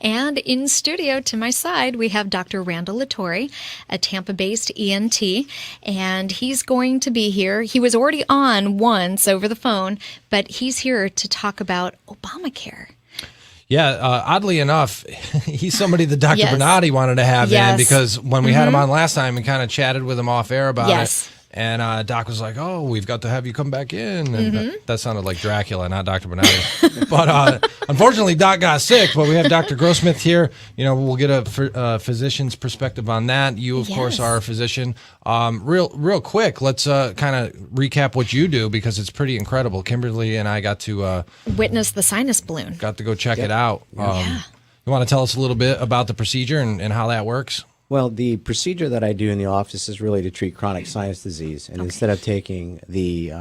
And in studio to my side, we have Dr. Randall Latore, a Tampa-based ENT, and he's going to be here. He was already on once over the phone, but he's here to talk about Obamacare. Yeah, oddly enough, he's somebody that Dr. Yes. Bernardi wanted to have Yes. in, because when we had him on last time, we kind of chatted with him off air about Yes. it. And Doc was like, "Oh, we've got to have you come back in." And that sounded like Dracula, not Dr. Bernardi. But unfortunately, Doc got sick. But we have Dr. Grossmith here. You know, we'll get a physician's perspective on that. You, of course, are a physician. Real quick, let's kind of recap what you do, because it's pretty incredible. Kimberly and I got to Witness the sinus balloon. got to go check it out. You want to tell us a little bit about the procedure and how that works? Well, the procedure that I do in the office is really to treat chronic sinus disease. And instead of taking the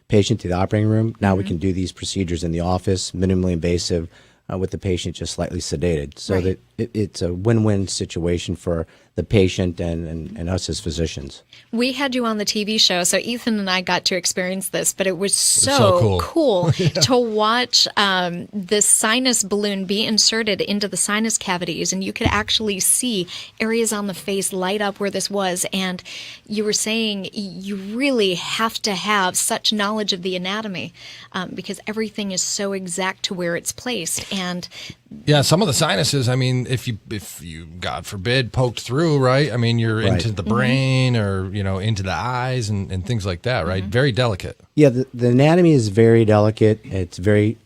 patient to the operating room, now we can do these procedures in the office, minimally invasive, with the patient just slightly sedated. So that it's a win-win situation for the patient and us as physicians. We had you on the TV show, so Ethan and I got to experience this, but it was so cool to watch this sinus balloon be inserted into the sinus cavities, and you could actually see areas on the face light up where this was. And you were saying you really have to have such knowledge of the anatomy because everything is so exact to where it's placed. And yeah, some of the sinuses, I mean, if you God forbid poked through, right? I mean, you're into the brain or, into the eyes and things like that, right? Very delicate. Yeah, the anatomy is very delicate. It's very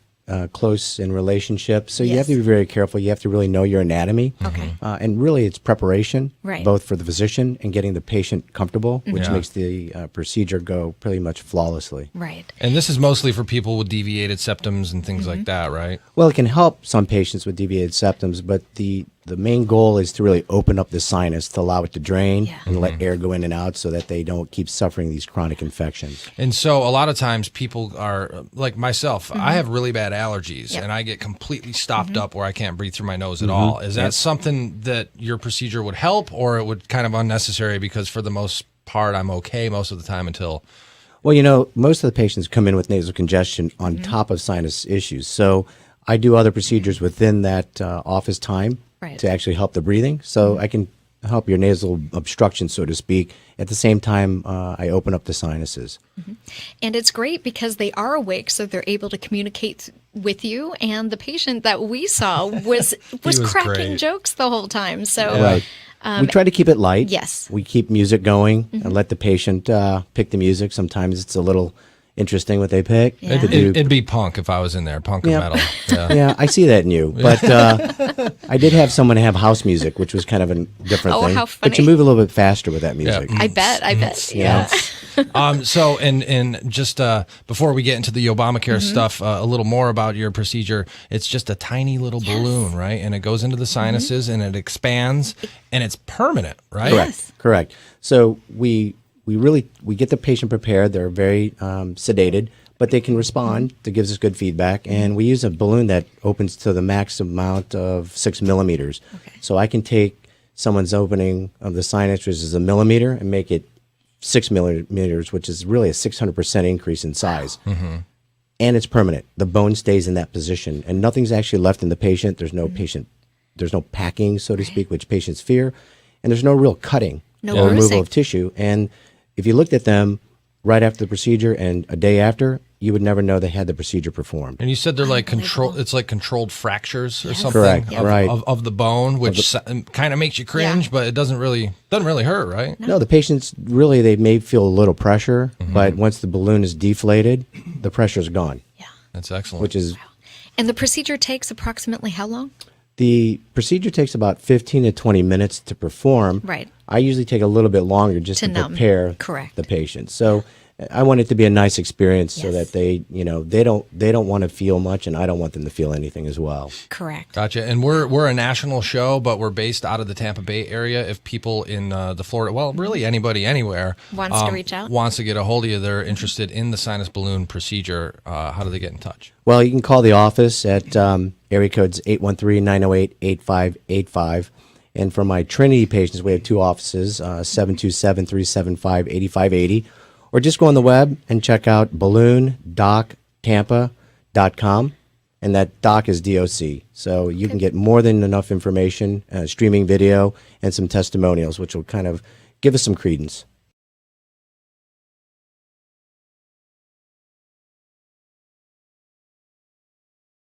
close in relationship. So you have to be very careful. You have to really know your anatomy. Okay. And really it's preparation, Right. both for the physician and getting the patient comfortable, which makes the procedure go pretty much flawlessly. right. And this is mostly for people with deviated septums and things like that, right? Well, it can help some patients with deviated septums, but the main goal is to really open up the sinus to allow it to drain and let air go in and out so that they don't keep suffering these chronic infections. And so a lot of times people are, like myself, I have really bad allergies and I get completely stopped up where I can't breathe through my nose at all. Is that something that your procedure would help, or it would kind of unnecessary, because for the most part I'm okay most of the time until... Well, most of the patients come in with nasal congestion on top of sinus issues. So I do other procedures within that office time to actually help the breathing. So I can help your nasal obstruction, so to speak. At the same time, I open up the sinuses. And it's great because they are awake, so they're able to communicate with you. And the patient that we saw was cracking great. jokes the whole time. So Right. We try to keep it light. Yes. We keep music going and let the patient pick the music. Sometimes it's a little interesting what they pick. Yeah. It'd be punk if I was in there, punk or metal. Yeah. Yeah, I see that in you. But I did have someone have house music, which was kind of a different thing. How funny. But you move a little bit faster with that music. I bet. Yeah. So, and just before we get into the Obamacare stuff, a little more about your procedure. It's just a tiny little balloon, right? And it goes into the sinuses and it expands, and it's permanent, right? Correct. So we get the patient prepared. They're very sedated, but they can respond. That gives us good feedback. And we use a balloon that opens to the max amount of 6 millimeters. Okay. So I can take someone's opening of the sinus, which is 1 millimeter, and make it 6 millimeters, which is really a 600% increase in size. And it's permanent. The bone stays in that position, and nothing's actually left in the patient. There's no there's no packing, so to speak, which patients fear, and there's no real cutting or removal of tissue. And if you looked at them right after the procedure and a day after, you would never know they had the procedure performed. And you said they're like it's like controlled fractures or something Correct. of the bone, which kind of makes you cringe, but it doesn't really hurt, right? No, the patients really, they may feel a little pressure, but once the balloon is deflated, the pressure's gone. Yeah. That's excellent. Which is And the procedure takes approximately how long? the procedure takes about 15 to 20 minutes to perform. Right. I usually take a little bit longer just to prepare the patient. So I want it to be a nice experience so that they don't want to feel much, and I don't want them to feel anything as well. Correct. Gotcha. And we're a national show, but we're based out of the Tampa Bay area. If people in the Florida, well, really anybody anywhere Wants to reach out, wants to get a hold of you, they're interested in the sinus balloon procedure, how do they get in touch? Well, you can call the office at area codes 813-908-8585. And for my Trinity patients, we have two offices, 727-375-8580. Or just go on the web and check out balloondoctampa.com. and that doc is DOC. So you can get more than enough information, streaming video, and some testimonials, which will kind of give us some credence.